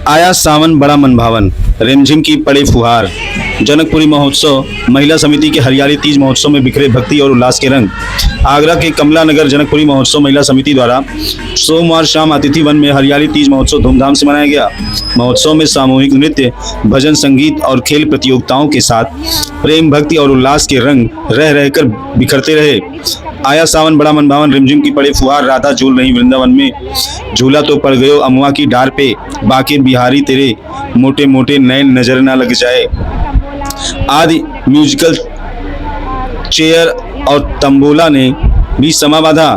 आया सावन बड़ा मन भावन, रिमझिम की पड़े फुहार। जनकपुरी महोत्सव महिला समिति के हरियाली तीज महोत्सव में बिखरे भक्ति और उल्लास के रंग। आगरा के कमला नगर जनकपुरी महोत्सव महिला समिति द्वारा सोमवार शाम अतिथि वन में हरियाली तीज महोत्सव धूमधाम से मनाया गया। महोत्सव में सामूहिक नृत्य, भजन, संगीत और खेल प्रतियोगिताओं के साथ प्रेम, भक्ति और उल्लास के रंग रह रहकर बिखरते रहे। आया सावन बड़ा मन भावन, रिमझिम की पड़े फुहार। राधा झूल रही वृंदावन में, झूला तो पड़ गयो अमुआ की डार पे। बाके बिहारी तेरे मोटे मोटे नैन नजर ना लग जाए। आदि म्यूजिकल चेयर और तंबोला ने भी समा बांधा।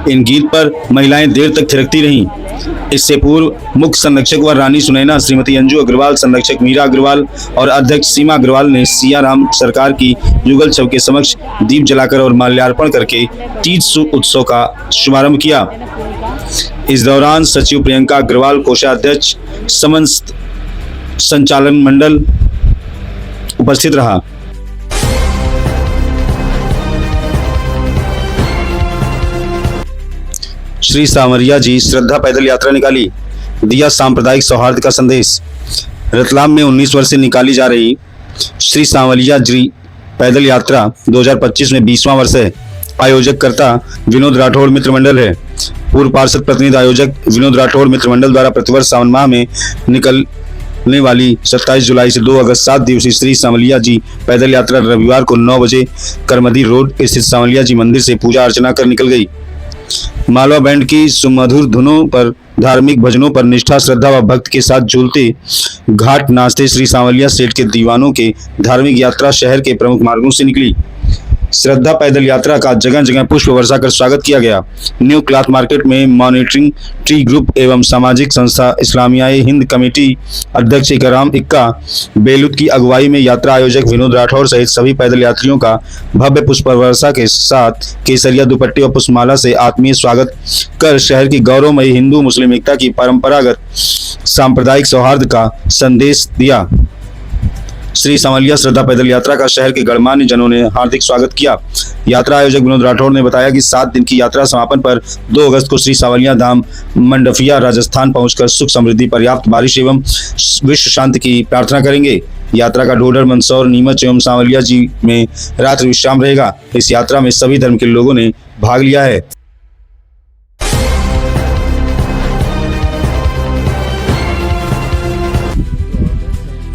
इन गीत पर महिलाएं देर तक थिरकती रहीं। इससे पूर्व मुख्य संरक्षक व रानी सुनैना श्रीमती अंजू अग्रवाल, संरक्षक मीरा अग्रवाल और अध्यक्ष सीमा अग्रवाल ने सिया राम सरकार की युगल छवि के समक्ष दीप जलाकर और माल्यार्पण करके तीज उत्सव का शुभारंभ किया। इस दौरान सचिव प्रियंका अग्रवाल, कोषाध्यक्ष समस्त संचालन मंडल उपस्थित रहा। श्री सांवरिया जी श्रद्धा पैदल यात्रा निकाली, दिया सांप्रदायिक सौहार्द का संदेश। रतलाम में 19 वर्ष से निकाली जा रही श्री सांवरिया जी पैदल यात्रा 2025 में 20वां वर्ष है। आयोजक कर्ता विनोद राठौड़ मित्र मंडल है। पूर्व पार्षद प्रतिनिधि आयोजक विनोद राठौड़ मित्र मंडल द्वारा प्रतिवर्ष सावन माह में निकलने वाली 27 जुलाई से 2 अगस्त 7 दिवसीय श्री सांवलिया जी पैदल यात्रा रविवार को 9 बजे करमदी रोड स्थित सांवलिया जी मंदिर से पूजा अर्चना कर निकल गई। मालवा बैंड की सुमधुर धुनों पर, धार्मिक भजनों पर निष्ठा, श्रद्धा व भक्त के साथ झूलते घाट नाचते श्री सांवलिया सेठ के दीवानों के धार्मिक यात्रा शहर के प्रमुख मार्गों से निकली। श्रद्धा पैदल यात्रा का जगह जगह पुष्प वर्षा कर स्वागत किया गया। न्यू क्लॉथ मार्केट में मॉनिटरिंग ट्री ग्रुप एवं सामाजिक संस्था इस्लामिया हिंद कमेटी अध्यक्ष इकराम इक्का बेलूत की अगुवाई में यात्रा आयोजक विनोद राठौर सहित सभी पैदल यात्रियों का भव्य पुष्प वर्षा के साथ केसरिया दुपट्टे और पुष्पमाला से आत्मीय स्वागत कर शहर की गौरवमयी हिंदू मुस्लिम एकता की परंपरागत सांप्रदायिक सौहार्द का संदेश दिया। श्री सांवलिया श्रद्धा पैदल यात्रा का शहर के गणमान्य जनों ने हार्दिक स्वागत किया। यात्रा आयोजक विनोद राठौर ने बताया कि 7 दिन की यात्रा समापन पर 2 अगस्त को श्री सांवलिया धाम मंडफिया राजस्थान पहुंचकर सुख समृद्धि, पर्याप्त बारिश एवं विश्व शांति की प्रार्थना करेंगे। यात्रा का ढोडर, मंदसौर, नीमच एवं सांवलिया जी में रात्रि विश्राम रहेगा। इस यात्रा में सभी धर्म के लोगों ने भाग लिया है।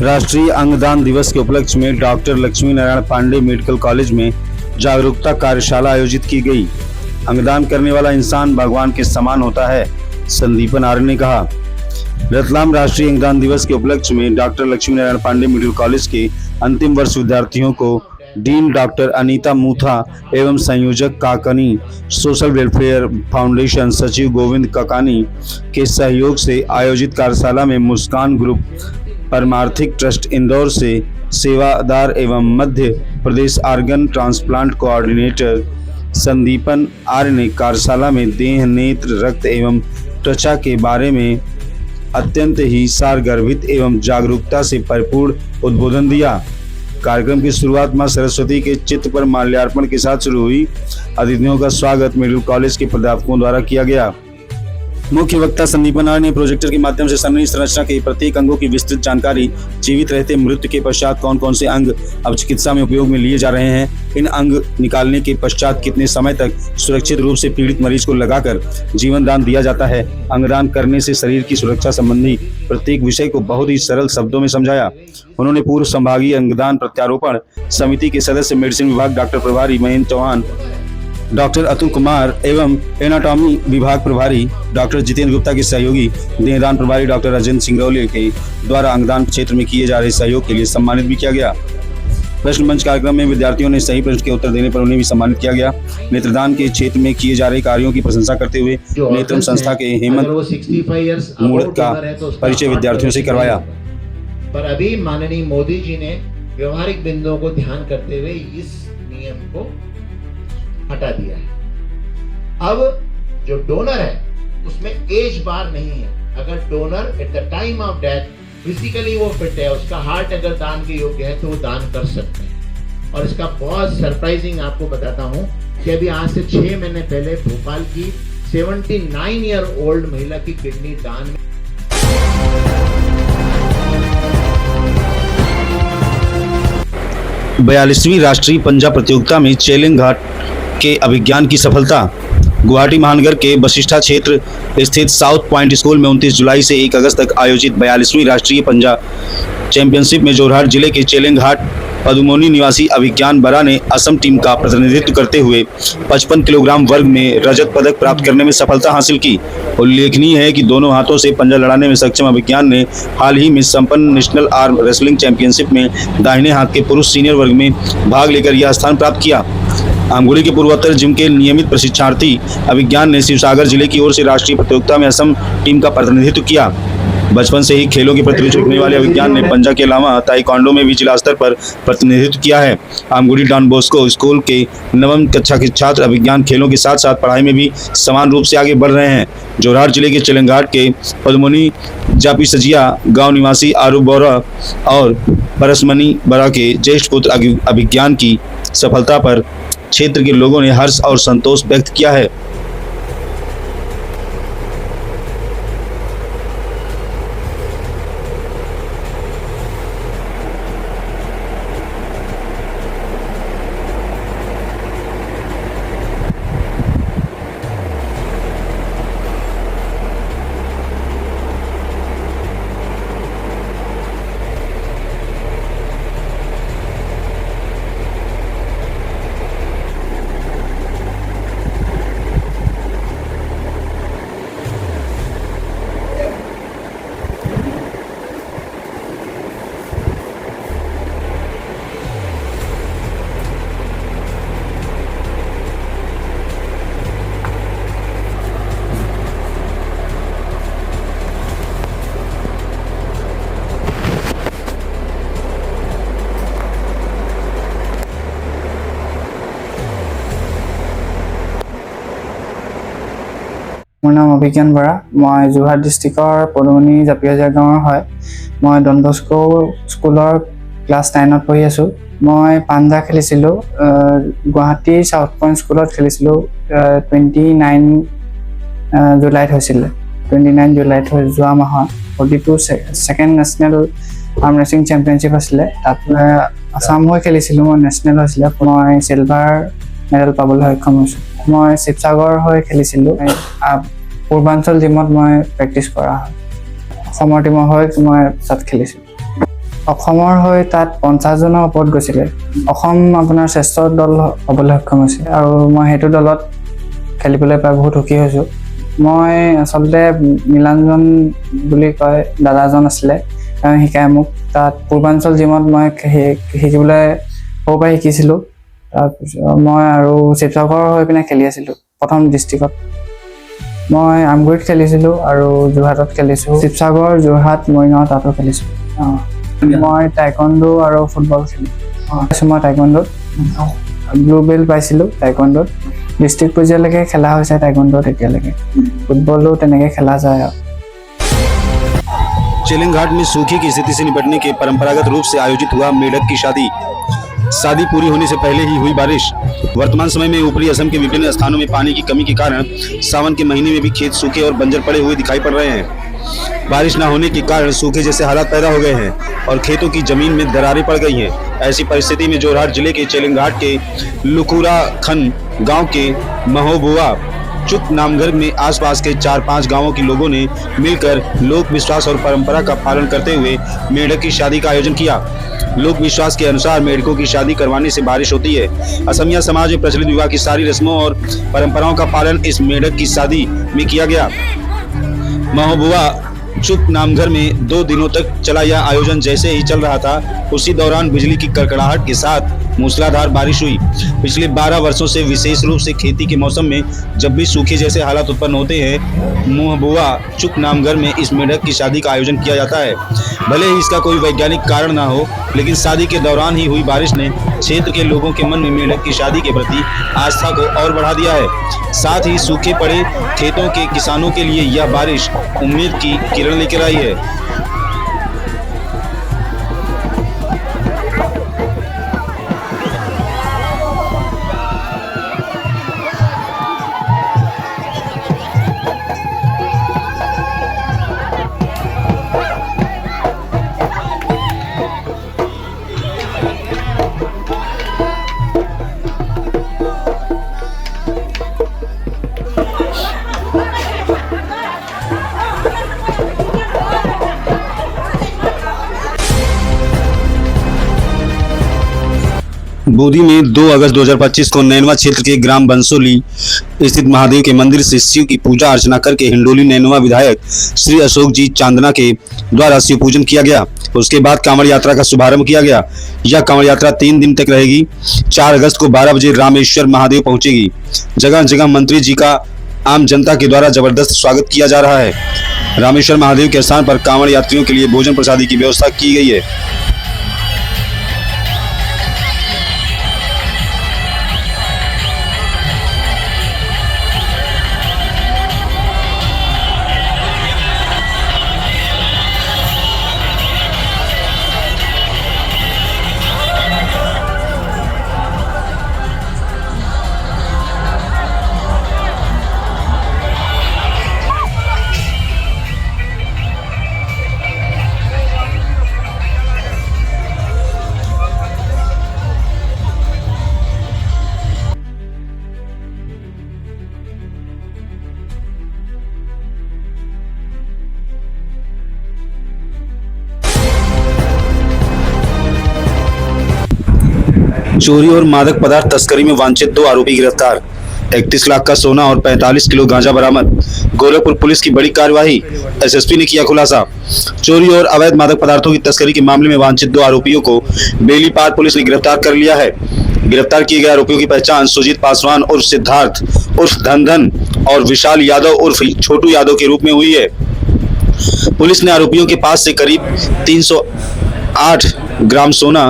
राष्ट्रीय अंगदान दिवस के उपलक्ष्य में doctor Laxmi Narayan Pandey medical college में जागरूकता कार्यशाला आयोजित की गई। अंगदान करने वाला इंसान भगवान के समान होता है, संदीपन आर्य ने कहा। रतलाम राष्ट्रीय अंगदान दिवस के उपलक्ष्य में doctor Laxmi Narayan Pandey medical college के अंतिम वर्ष विद्यार्थियों को डीन डॉक्टर अनीता मूथा एवं संयोजक काकानी सोशल वेलफेयर फाउंडेशन सचिव गोविंद काकानी के सहयोग से आयोजित कार्यशाला में मुस्कान ग्रुप परमार्थिक ट्रस्ट इंदौर से सेवादार एवं Madhya Pradesh argon transplant coordinator Sandipan आर्य ने कार्यशाला में देह, नेत्र, रक्त एवं त्वचा के बारे में अत्यंत ही सारगर्भित एवं जागरूकता से भरपूर उद्बोधन दिया। कार्यक्रम की शुरुआत मां सरस्वती के चित्र पर माल्यार्पण के साथ शुरू हुई। अतिथियों का स्वागत मेडिकल कॉलेज के प्राध्यापकों द्वारा किया गया। मुख्य वक्ता संदीपन आर्य ने प्रोजेक्टर के माध्यम से शरीर संरचना के प्रत्येक अंगों की विस्तृत जानकारी, जीवित रहते मृत्यु के पश्चात कौन कौन से अंग अब चिकित्सा में उपयोग में लिए जा रहे हैं, इन अंग निकालने के पश्चात कितने समय तक सुरक्षित रूप से पीड़ित मरीज को लगाकर जीवन दान दिया जाता है। अंगदान करने से शरीर की सुरक्षा संबंधी प्रत्येक विषय को बहुत ही सरल शब्दों में समझाया। उन्होंने पूर्व संभागीय अंगदान प्रत्यारोपण समिति के सदस्य मेडिसिन विभाग डॉक्टर प्रभारी महेंद्र चौहान, डॉक्टर अतुल कुमार एवं एनाटॉमी विभाग प्रभारी डॉक्टर जितेंद्र गुप्ता के सहयोगी देहदान प्रभारी डॉक्टर राजेंद्र सिंगरौली के द्वारा अंगदान क्षेत्र में किए जा रहे सहयोग के लिए सम्मानित भी किया गया। प्रश्न मंच कार्यक्रम में विद्यार्थियों ने सही प्रश्न के उत्तर देने पर उन्हें भी सम्मानित किया गया। नेत्रदान के क्षेत्र में किए जा रहे कार्यों की प्रशंसा करते हुए नेत्रम संस्था के हेमंत मूर्त का परिचय विद्यार्थियों से करवाया। पर अभी माननीय मोदी जी ने व्यवहारिक बिंदुओं को ध्यान करते हुए इस नियम को हटा दिया है। अब जो डोनर है उसमें एज बार नहीं है। अगर donor at the time of death physically वो फिट है, उसका हार्ट अगर दान के योग्य है तो वो दान कर सकते हैं। और इसका बहुत सरप्राइजिंग आपको बताता हूं कि अभी आज से 6 महीने पहले भोपाल की 79 ईयर ओल्ड महिला की किडनी दान में 42वीं राष्ट्रीय पंजा प्रतियोगिता में चेलिंग घाट के अभिज्ञान की सफलता। गुवाहाटी महानगर के वशिष्ठा क्षेत्र स्थित साउथ पॉइंट स्कूल में 29 जुलाई से 1 अगस्त तक आयोजित 42वीं राष्ट्रीय पंजा चैंपियनशिप में जोरहाट जिले के चेलिंग घाट पदुमोनी निवासी अभिज्ञान बरा ने असम टीम का प्रतिनिधित्व करते हुए 55 किलोग्राम वर्ग में रजत पदक प्राप्त करने में सफलता हासिल की। उल्लेखनीय है कि दोनों हाथों से पंजा लड़ाने में सक्षम अभिज्ञान ने हाल ही में संपन्न नेशनल आर्म रेसलिंग चैंपियनशिप में दाहिने हाथ के पुरुष सीनियर वर्ग में भाग लेकर यह स्थान प्राप्त किया। आमगुड़ी के पूर्वोत्तर जिम के नियमित प्रशिक्षणार्थी अभिज्ञान ने शिवसागर जिले की ओर से राष्ट्रीय प्रतियोगिता में असम टीम का प्रतिनिधित्व किया। बचपन से ही खेलों की प्रति रुचि रखने वाले अभिज्ञान ने पंजा के अलावा ताइक्वांडो में भी जिला स्तर पर प्रतिनिधित्व किया है। आमगुड़ी डॉन बॉस्को स्कूल के नवम कक्षा के छात्र अभिज्ञान खेलों के साथ साथ पढ़ाई में भी समान रूप से आगे बढ़ रहे हैं। जोरहाट जिले के चेलिंग घाट के पदुमोनी जापी सजिया गांव निवासी आरू बोरा और परसमनी बरा के ज्येष्ठ पुत्र अभिज्ञान की सफलता पर क्षेत्र के लोगों ने हर्ष और संतोष व्यक्त किया है। মোৰ নাম অভিজ্ঞান বৰা। মই যোৰহাট ডিষ্ট্ৰিক্টৰ পদুমনি জাপিয়াজা গাঁৱৰ হয়। মই ডন বস্কো স্কুলৰ ক্লাছ 9ত পঢ়ি আছোঁ। মই পাঞ্জা খেলিছিলোঁ, গুৱাহাটী সাউথ পইণ্ট স্কুলত খেলিছিলোঁ। 29 জুলাইত হৈছিলে। 29 জুলাইত যোৱা মাহত 42 second national arm wrestling championship আছিলে। তাত আছাম হৈ খেলিছিলোঁ। মই নেশ্যনেল হৈছিলে। মই চিলভাৰ মেডেল পাবলৈ সক্ষম হৈছোঁ। মই শিৱসাগৰ হৈ খেলিছিলোঁ। পূৰ্বাঞ্চল জিমত মই প্ৰেক্টিছ কৰা হয়। অসমৰ টিমৰ হৈ মই তাত খেলিছিলোঁ। অসমৰ হৈ তাত 50 জনৰ ওপৰত গৈছিলে। অসম আপোনাৰ শ্ৰেষ্ঠ দল হ'বলৈ সক্ষম হৈছিল আৰু মই সেইটো দলত খেলিবলৈ পাই বহুত সুখী হৈছোঁ। মই আচলতে নীলাঞ্জন বুলি কয় দাদাজন আছিলে, তেওঁ শিকায় মোক। তাত পূৰ্বাঞ্চল জিমত মই শিকিবলৈ সৰুৰ পৰাই শিকিছিলোঁ। তাৰপিছত মই আৰু শিৱসাগৰ হৈ পিনে খেলি আছিলোঁ প্ৰথম ডিষ্ট্ৰিক্টত। মই আমগুৰিত খেলিছিলোঁ আৰু যোৰহাটত খেলিছোঁ। শিৱসাগৰ, যোৰহাট, মৰিগাঁও তাতো খেলিছোঁ। মই টাইকোৱাণ্ডো আৰু ফুটবল খেলিছোঁ। মই টাইকোৱাণ্ডোত ব্লু বেল্ট পাইছিলোঁ। টাইকোৱাণ্ডোত ডিষ্ট্ৰিক্ট পৰ্যায়লৈকে খেলা হৈছে টাইকোৱাণ্ডোত এতিয়ালৈকে। ফুটবলো তেনেকৈ খেলা যায় আৰু। चेलिंग घाट में सूखे की स्थिति से निपटने के परंपरागत रूप से आयोजित हुआ मेढक की शादी पूरी होने से पहले ही हुई बारिश। वर्तमान समय में ऊपरी असम के विभिन्न स्थानों में पानी की कमी के कारण सावन के महीने में भी खेत सूखे और बंजर पड़े हुए दिखाई पड़ रहे हैं। बारिश न होने के कारण सूखे जैसे हालात पैदा हो गए हैं और खेतों की जमीन में दरारें पड़ गई हैं। ऐसी परिस्थिति में जोरहाट जिले के चेलिंग घाट के लुकुरा खन गांव के महोबुआ चुप नामघर में आसपास के 4-5 गांवों के लोगों ने मिलकर लोक विश्वास और परंपरा का पालन करते हुए मेढक की शादी का आयोजन किया। लोक विश्वास के अनुसार मेढकों की शादी करवाने से बारिश होती है। असमिया समाज में प्रचलित विवाह की सारी रस्मों और परंपराओं का पालन इस मेढक की शादी में किया गया। महोबुआ चुप नामघर में 2 दिनों तक चला यह आयोजन जैसे ही चल रहा था उसी दौरान बिजली की कड़कड़ाहट के साथ मूसलाधार बारिश हुई। पिछले 12 वर्षों से विशेष रूप से खेती के मौसम में जब भी सूखे जैसे हालात उत्पन्न होते हैं, महोबुआ चुप नामघर में इस मेढक की शादी का आयोजन किया जाता है। भले ही इसका कोई वैज्ञानिक कारण ना हो, लेकिन शादी के दौरान ही हुई बारिश ने क्षेत्र के लोगों के मन में मेढक की शादी के प्रति आस्था को और बढ़ा दिया है। साथ ही सूखे पड़े खेतों के किसानों के लिए यह बारिश उम्मीद की किरण लेकर आई है। बूंदी में 2 अगस्त 2025 को नैनवा क्षेत्र के ग्राम बंसोली स्थित महादेव के मंदिर से शिव की पूजा अर्चना करके हिंडोली नैनवा विधायक श्री अशोक जी चांदना के द्वारा शिव पूजन किया गया। उसके बाद कांवड़ यात्रा का शुभारंभ किया गया। यह कांवड़ यात्रा 3 दिन तक रहेगी। 4 अगस्त को 12 बजे रामेश्वर महादेव पहुंचेगी। जगह जगह मंत्री जी का आम जनता के द्वारा जबरदस्त स्वागत किया जा रहा है। रामेश्वर महादेव के स्थान पर कांवड़ यात्रियों के लिए भोजन प्रसादी की व्यवस्था की गई है। चोरी और मादक पदार्थ तस्करी में वांछित 2 आरोपी गिरफ्तार। 31 लाख का सोना और 45 किलो गांजा बरामद। गोरखपुर पुलिस की बड़ी कार्यवाही, एसएसपी ने किया खुलासा। चोरी और अवैध मादक पदार्थों की तस्करी के मामले में वांछित 2 आरोपियों को बेलीपार पुलिस ने गिरफ्तार कर लिया है। गिरफ्तार किए गए आरोपियों की पहचान सुजीत पासवान उर्फ सिद्धार्थ उर्फ धन और विशाल यादव उर्फ छोटू यादव के रूप में हुई है। पुलिस ने आरोपियों के पास से करीब 308 ग्राम सोना,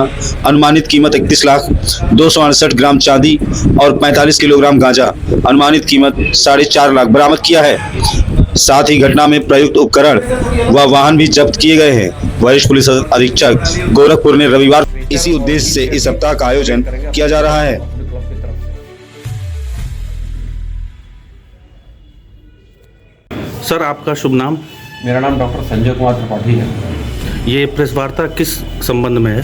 अनुमानित कीमत 31 लाख, 268 ग्राम चांदी और 45 किलोग्राम गांजा, अनुमानित कीमत 4.5 लाख बरामद किया है। साथ ही घटना में प्रयुक्त उपकरण व वाहन भी जब्त किए गए हैं। वरिष्ठ पुलिस अधीक्षक गोरखपुर ने रविवार इसी उद्देश्य से इस सप्ताह का आयोजन किया जा रहा है। सर, आपका शुभ नाम? मेरा नाम डॉक्टर संजय कुमार त्रिपाठी है। ये प्रेस वार्ता किस संबंध में है?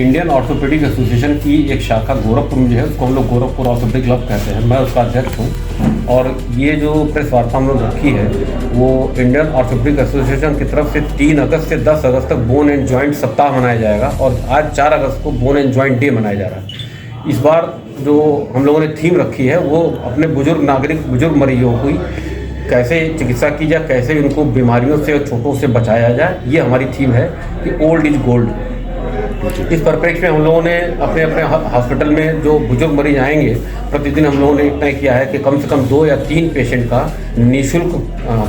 इंडियन ऑर्थोपेडिक एसोसिएशन की एक शाखा गोरखपुर में जो है उसको हम लोग गोरखपुर ऑर्थोपेडिक क्लब कहते हैं। मैं उसका अध्यक्ष हूँ और ये जो प्रेस वार्ता हम लोग रखी है वो इंडियन ऑर्थोपेडिक एसोसिएशन की तरफ से 3 अगस्त से 10 अगस्त तक बोन एंड जॉइंट सप्ताह मनाया जाएगा और आज 4 अगस्त को बोन एंड जॉइंट डे मनाया जा रहा है। इस बार जो हम लोगों ने थीम रखी है वो अपने बुजुर्ग मरीजों की कैसे चिकित्सा की जाए, कैसे उनको बीमारियों से और चोटों से बचाया जाए, ये हमारी थीम है कि ओल्ड इज गोल्ड। इस परिप्रेक्ष्य में हम लोगों ने अपने हॉस्पिटल में जो बुजुर्ग मरीज आएंगे प्रतिदिन हम लोगों ने तय किया है कि कम से कम 2 या 3 पेशेंट का निःशुल्क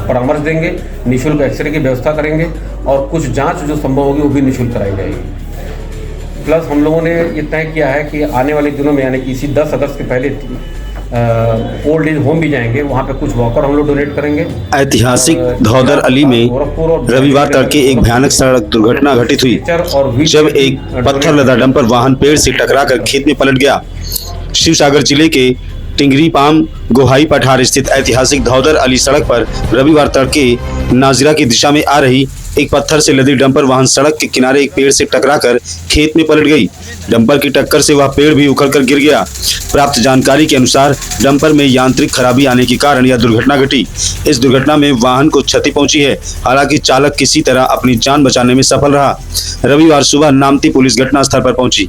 परामर्श देंगे, निःशुल्क एक्सरे की व्यवस्था करेंगे और कुछ जाँच जो संभव होगी वो भी निःशुल्क कराई जाएगी। प्लस हम लोगों ने ये तय किया है कि आने वाले दिनों में यानी कि इसी 10 अगस्त के पहले ओल्ड एज होम भी जाएंगे, वहाँ पे कुछ वॉकर हम लोग डोनेट करेंगे। ऐतिहासिक धौदर अली में रविवार तड़के एक भयानक सड़क दुर्घटना घटित हुई जब एक पत्थर लदा डंपर वाहन पेड़ से टकराकर खेत में पलट गया। शिवसागर जिले के टिंगरी पाम गोहाई पठार स्थित ऐतिहासिक धौदर अली सड़क पर रविवार तड़के नाजिरा की दिशा में आ रही एक पत्थर से लदी डंपर वाहन सड़क के किनारे एक पेड़ से टकराकर खेत में पलट गई। डंपर की टक्कर से वह पेड़ भी उखड़कर गिर गया। प्राप्त जानकारी के अनुसार डंपर में यांत्रिक खराबी आने के कारण यह दुर्घटना घटी। इस दुर्घटना में वाहन को क्षति पहुंची है, हालांकि चालक किसी तरह अपनी जान बचाने में सफल रहा। रविवार सुबह नामती पुलिस घटनास्थल पर पहुंची।